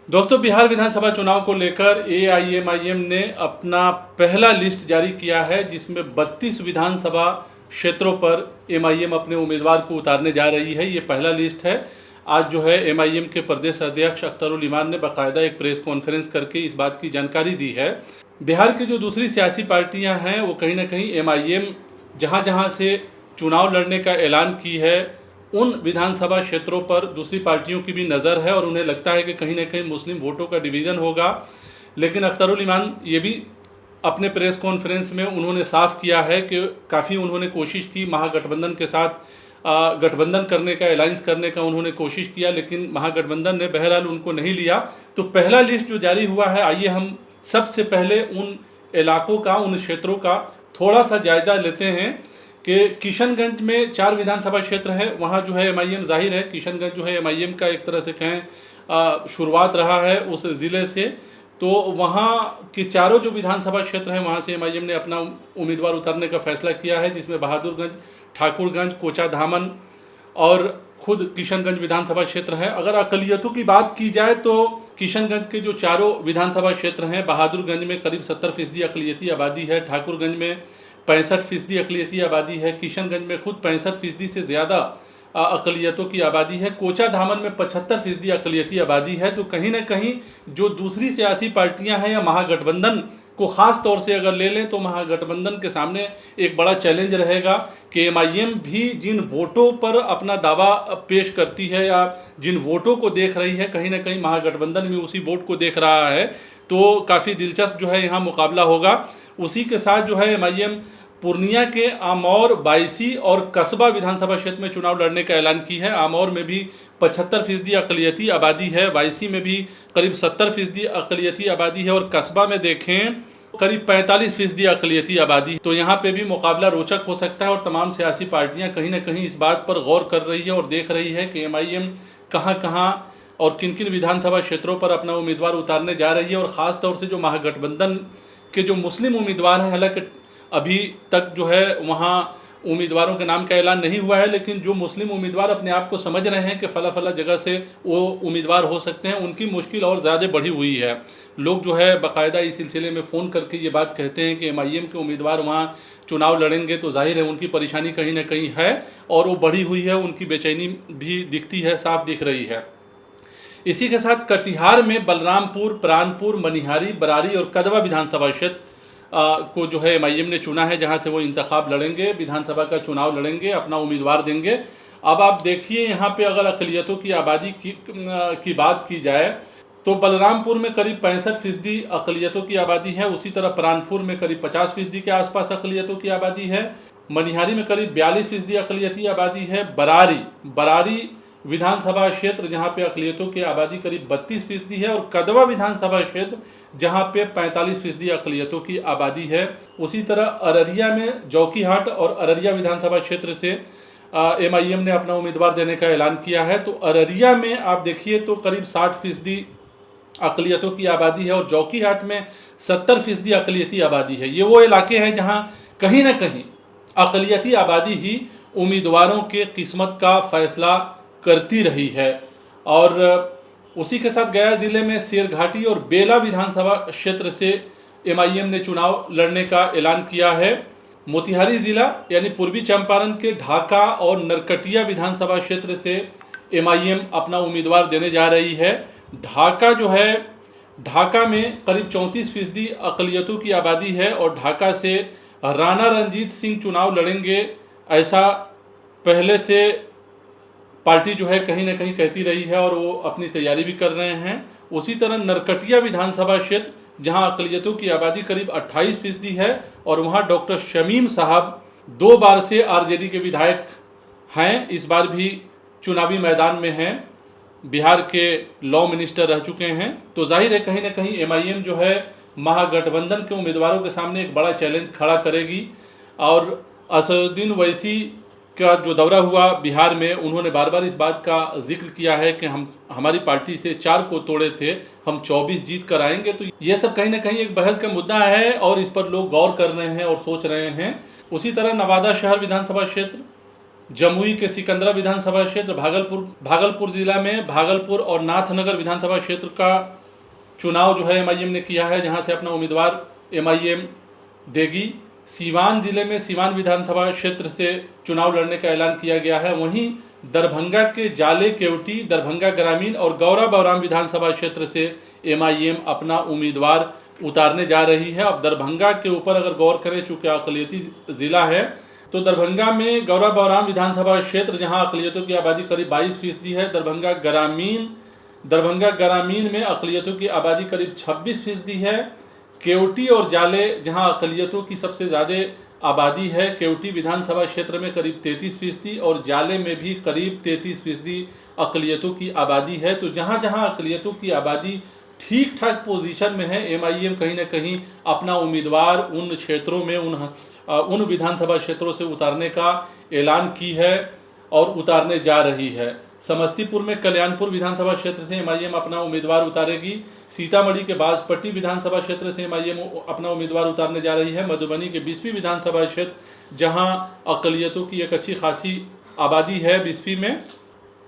दोस्तों, बिहार विधानसभा चुनाव को लेकर एआईएमआईएम ने अपना पहला लिस्ट जारी किया है, जिसमें 32 विधानसभा क्षेत्रों पर एमआईएम अपने उम्मीदवार को उतारने जा रही है। ये पहला लिस्ट है। आज जो है एमआईएम के प्रदेश अध्यक्ष अख्तरुल इमान ने बाकायदा एक प्रेस कॉन्फ्रेंस करके इस बात की जानकारी दी है। बिहार की जो दूसरी सियासी पार्टियां हैं वो कहीं ना कहीं एमआईएम जहां जहां से चुनाव लड़ने का ऐलान की है, उन विधानसभा क्षेत्रों पर दूसरी पार्टियों की भी नज़र है और उन्हें लगता है कि कहीं ना कहीं मुस्लिम वोटों का डिवीज़न होगा। लेकिन अख्तरुल इमान ये भी अपने प्रेस कॉन्फ्रेंस में उन्होंने साफ किया है कि काफ़ी उन्होंने कोशिश की महागठबंधन के साथ गठबंधन करने का, अलायंस करने का उन्होंने कोशिश किया, लेकिन महागठबंधन ने बहरहाल उनको नहीं लिया। तो पहला लिस्ट जो जारी हुआ है, आइए हम सबसे पहले उन इलाकों का, उन क्षेत्रों का थोड़ा सा जायजा लेते हैं कि किशनगंज में 4 विधानसभा क्षेत्र है। वहाँ जो है एमआईएम, जाहिर है किशनगंज जो है एमआईएम का एक तरह से कहें शुरुआत रहा है उस ज़िले से। तो वहाँ के चारों जो विधानसभा क्षेत्र हैं वहाँ से एमआईएम ने अपना उम्मीदवार उतारने का फैसला किया है, जिसमें बहादुरगंज, ठाकुरगंज, कोचाधामन और खुद किशनगंज विधानसभा क्षेत्र है। अगर अकलियतों की बात की जाए तो किशनगंज के जो चारों विधानसभा क्षेत्र हैं, बहादुरगंज में करीब 70% अकलियती आबादी है, ठाकुरगंज में 65% अकलियती आबादी है, किशनगंज में खुद 65% से ज़्यादा अकलियतों की आबादी है, कोचाधामन में 75% अकलियती आबादी है। तो कहीं ना कहीं जो दूसरी सियासी पार्टियां हैं या महागठबंधन को ख़ास तौर से अगर ले लें तो महागठबंधन के सामने एक बड़ा चैलेंज रहेगा कि एमआईएम भी जिन वोटों पर अपना दावा पेश करती है या जिन वोटों को देख रही है, कहीं ना कहीं महागठबंधन भी उसी वोट को देख रहा है। तो काफ़ी दिलचस्प जो है यहाँ मुकाबला होगा। उसी के साथ जो है एमआईएम पूर्णिया के आमौर, बायसी और कस्बा विधानसभा क्षेत्र में चुनाव लड़ने का ऐलान की है। आमौर में भी 75% अकलियती आबादी है, बायसी में भी करीब 70% अकलियती आबादी है और कस्बा में देखें करीब 45% अकलियती आबादी। तो यहाँ पे भी मुकाबला रोचक हो सकता है और तमाम सियासी पार्टियाँ कहीं ना कहीं इस बात पर गौर कर रही है और देख रही है कि एमआईएम कहाँ और किन किन विधानसभा क्षेत्रों पर अपना उम्मीदवार उतारने जा रही है। और ख़ास तौर से जो महागठबंधन के जो मुस्लिम उम्मीदवार हैं, हालांकि अभी तक जो है वहाँ उम्मीदवारों के नाम का ऐलान नहीं हुआ है, लेकिन जो मुस्लिम उम्मीदवार अपने आप को समझ रहे हैं कि फला जगह से वो उम्मीदवार हो सकते हैं, उनकी मुश्किल और ज़्यादा बढ़ी हुई है। लोग जो है बाकायदा इस सिलसिले में फ़ोन करके ये बात कहते हैं कि एमआईएम के उम्मीदवार वहाँ चुनाव लड़ेंगे तो जाहिर है उनकी परेशानी कहीं ना कहीं है और वो बढ़ी हुई है, उनकी बेचैनी भी दिखती है, साफ दिख रही है। इसी के साथ कटिहार में बलरामपुर, प्राणपुर, मनिहारी, बरारी और कदवा विधानसभा क्षेत्र को जो है एमआईएम ने चुना है, जहां से वो इंतखाब लड़ेंगे, विधानसभा का चुनाव लड़ेंगे, अपना उम्मीदवार देंगे। अब आप देखिए यहाँ पे अगर अकलियतों की आबादी की बात की जाए तो बलरामपुर में करीब 65% अकलियतों की आबादी है। उसी तरह प्राणपुर में करीब 50% के आसपास अकलियतों की आबादी है। मनिहारी में करीब 42% अकलियती आबादी है। बरारी विधानसभा क्षेत्र जहां पे अकलियतों की आबादी करीब 32% है और कदवा विधानसभा क्षेत्र जहां पे 45% अकलियतों की आबादी है। उसी तरह अररिया में जौकीहाट और अररिया विधानसभा क्षेत्र से एमआईएम ने अपना उम्मीदवार देने का ऐलान किया है। तो अररिया में आप देखिए तो करीब 60% अकलियतों की आबादी है और जौकीहाट में 70% अकलियती आबादी है। ये वो इलाके हैं जहाँ कहीं ना कहीं अकलियती आबादी ही उम्मीदवारों के किस्मत का फैसला करती रही है। और उसी के साथ गया जिले में शेरघाटी और बेला विधानसभा क्षेत्र से एमआईएम ने चुनाव लड़ने का ऐलान किया है। मोतिहारी जिला यानी पूर्वी चंपारण के ढाका और नरकटिया विधानसभा क्षेत्र से एमआईएम अपना उम्मीदवार देने जा रही है। ढाका में करीब 34% अकलियतों की आबादी है और ढाका से राणा रणजीत सिंह चुनाव लड़ेंगे, ऐसा पहले से पार्टी जो है कहीं ना कहीं कहती रही है और वो अपनी तैयारी भी कर रहे हैं। उसी तरह नरकटिया विधानसभा क्षेत्र जहां अकलियतों की आबादी करीब 28% है और वहां डॉक्टर शमीम साहब 2 बार से आरजेडी के विधायक हैं, इस बार भी चुनावी मैदान में हैं, बिहार के लॉ मिनिस्टर रह चुके हैं। तो जाहिर है कहीं ना कहीं एमआईएम जो है महागठबंधन के उम्मीदवारों के सामने एक बड़ा चैलेंज खड़ा करेगी। और असदुद्दीन ओवैसी का जो दौरा हुआ बिहार में, उन्होंने बार बार इस बात का जिक्र किया है कि हमारी पार्टी से 4 को तोड़े थे, हम 24 जीत कर आएंगे। तो ये सब कहीं ना कहीं एक बहस का मुद्दा है और इस पर लोग गौर कर रहे हैं और सोच रहे हैं। उसी तरह नवादा शहर विधानसभा क्षेत्र जमुई के सिकंदरा विधानसभा क्षेत्र, भागलपुर जिला में भागलपुर और नाथनगर विधानसभा क्षेत्र का चुनाव जो है एमआईएम ने किया है, जहां से अपना उम्मीदवार एमआईएम देगी। सीवान जिले में सीवान विधानसभा क्षेत्र से चुनाव लड़ने का ऐलान किया गया है। वहीं दरभंगा के जाले केवटी, दरभंगा ग्रामीण और गौरा बौराम विधानसभा क्षेत्र से एमआईएम अपना उम्मीदवार उतारने जा रही है। अब दरभंगा के ऊपर अगर गौर करें, चूंकि अकलियती जिला है, तो दरभंगा में गौरा बौराम विधानसभा क्षेत्र, जहां अकलियतों की आबादी करीब 22% है। दरभंगा ग्रामीण में अकलियतों की आबादी करीब 26% है। केवटी और जाले, जहां अकलियतों की सबसे ज़्यादा आबादी है, केवटी विधानसभा क्षेत्र में करीब 33% और जाले में भी करीब 33% अकलियतों की आबादी है। तो जहां जहां अकलियतों की आबादी ठीक ठाक पोजीशन में है, एमआईएम कहीं ना कहीं अपना उम्मीदवार उन क्षेत्रों में, उन विधानसभा क्षेत्रों से उतारने का ऐलान की है और उतारने जा रही है। समस्तीपुर में कल्याणपुर विधानसभा क्षेत्र से एमआईएम अपना उम्मीदवार उतारेगी। सीतामढ़ी के बाजपट्टी विधानसभा क्षेत्र से एमआईएम अपना उम्मीदवार उतारने जा रही है। मधुबनी के बिस्फी विधानसभा क्षेत्र, जहां अकलियतों की एक अच्छी खासी आबादी है, बिस्फी में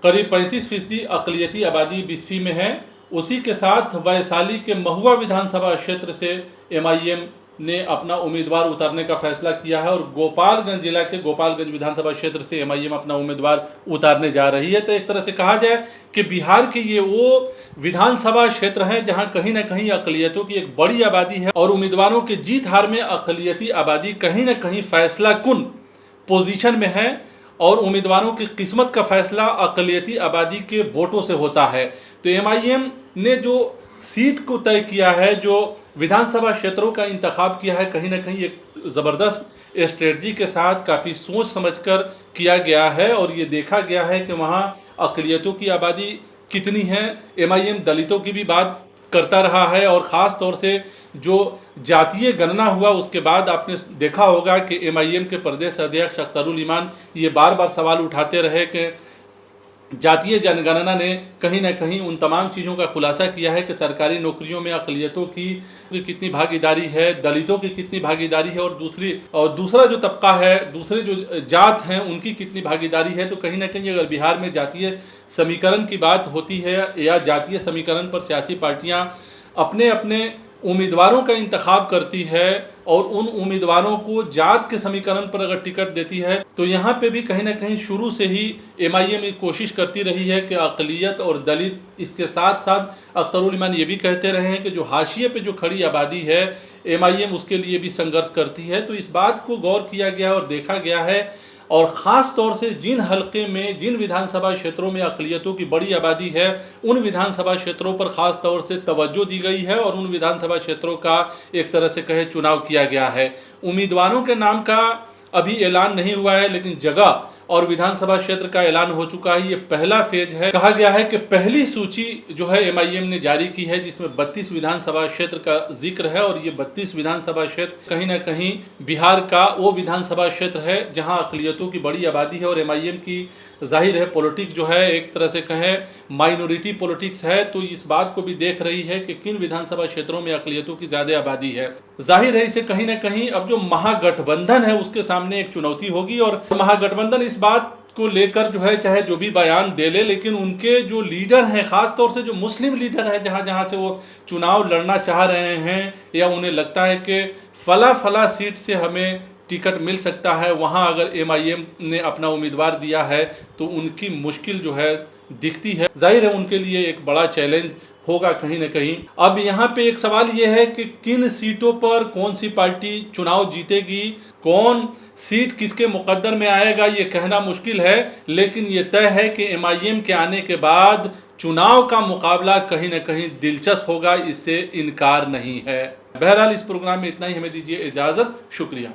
करीब 35% अकलियती आबादी बिस्फी में है। उसी के साथ वैशाली के महुआ विधानसभा क्षेत्र से एमआईएम ने अपना उम्मीदवार उतारने का फैसला किया है और गोपालगंज जिला के गोपालगंज विधानसभा क्षेत्र से एमआईएम अपना उम्मीदवार उतारने जा रही है। तो एक तरह से कहा जाए कि बिहार के ये वो विधानसभा क्षेत्र हैं जहां कहीं ना कहीं अकलियतों की एक बड़ी आबादी है और उम्मीदवारों के जीत हार में अकलियती आबादी कहीं ना कहीं फैसला कुन पोजीशन में है और उम्मीदवारों की किस्मत का फैसला अकलियती आबादी के वोटों से होता है। तो एमआईएम ने जो सीट को तय किया है, जो विधानसभा क्षेत्रों का इंतखाब किया है, कहीं ना कहीं एक ज़बरदस्त स्ट्रेटजी के साथ काफ़ी सोच समझकर किया गया है और ये देखा गया है कि वहाँ अकलियतों की आबादी कितनी है। एमआईएम दलितों की भी बात करता रहा है और ख़ास तौर से जो जातीय गणना हुआ उसके बाद आपने देखा होगा कि एमआईएम के प्रदेश अध्यक्ष अख्तरुल ईमान ये बार बार सवाल उठाते रहे कि जातीय जनगणना ने कहीं ना कहीं उन तमाम चीज़ों का खुलासा किया है कि सरकारी नौकरियों में अकलियतों की कितनी भागीदारी है, दलितों की कितनी भागीदारी है और दूसरा जो तबका है, दूसरे जो जात हैं उनकी कितनी भागीदारी है। तो कहीं ना कहीं अगर बिहार में जातीय समीकरण की बात होती है या जातीय समीकरण पर सियासी पार्टियां अपने अपने उम्मीदवारों का इंतखाब करती है और उन उम्मीदवारों को जात के समीकरण पर अगर टिकट देती है, तो यहाँ पे भी कहीं ना कहीं शुरू से ही एमआईएम ये कोशिश करती रही है कि अक़लियत और दलित, इसके साथ साथ अख्तरुल ईमान ये भी कहते रहे हैं कि जो हाशिए पे जो खड़ी आबादी है एमआईएम उसके लिए भी संघर्ष करती है। तो इस बात को गौर किया गया और देखा गया है और ख़ास तौर से जिन हलके में, जिन विधानसभा क्षेत्रों में अक़लियतों की बड़ी आबादी है, उन विधानसभा क्षेत्रों पर ख़ास तौर से तवज्जो दी गई है और उन विधानसभा क्षेत्रों का एक तरह से कहे चुनाव किया गया है। उम्मीदवारों के नाम का अभी ऐलान नहीं हुआ है, लेकिन जगह और विधानसभा क्षेत्र का ऐलान हो चुका है। ये पहला फेज है। कहा गया है कि पहली सूची जो है एमआईएम ने जारी की है, जिसमें 32 विधानसभा क्षेत्र का जिक्र है और ये 32 विधानसभा क्षेत्र कहीं ना कहीं बिहार का वो विधानसभा क्षेत्र है जहां अक़लियतों की बड़ी आबादी है और एमआईएम की जाहिर है पॉलिटिक्स जो है एक तरह से कहें माइनॉरिटी पॉलिटिक्स है, तो इस बात को भी देख रही है कि किन विधानसभा क्षेत्रों में अक़लियतों की ज़्यादा आबादी है। जाहिर है इसे कहीं ना कहीं अब जो महागठबंधन है उसके सामने एक चुनौती होगी और महागठबंधन इस बात को लेकर जो है चाहे जो भी बयान दे ले, लेकिन उनके जो लीडर हैं, ख़ास तौर से जो मुस्लिम लीडर हैं, जहाँ जहाँ से वो चुनाव लड़ना चाह रहे हैं या उन्हें लगता है कि फला सीट से हमें टिकट मिल सकता है, वहाँ अगर एमआईएम ने अपना उम्मीदवार दिया है तो उनकी मुश्किल जो है दिखती है। जाहिर है उनके लिए एक बड़ा चैलेंज होगा कहीं ना कहीं। अब यहाँ पे एक सवाल ये है कि किन सीटों पर कौन सी पार्टी चुनाव जीतेगी, कौन सीट किसके मुकद्दर में आएगा, ये कहना मुश्किल है, लेकिन ये तय है कि एमआईएम के आने के बाद चुनाव का मुकाबला कहीं ना कहीं दिलचस्प होगा, इससे इनकार नहीं है। बहरहाल इस प्रोग्राम में इतना ही, हमें दीजिए इजाज़त, शुक्रिया।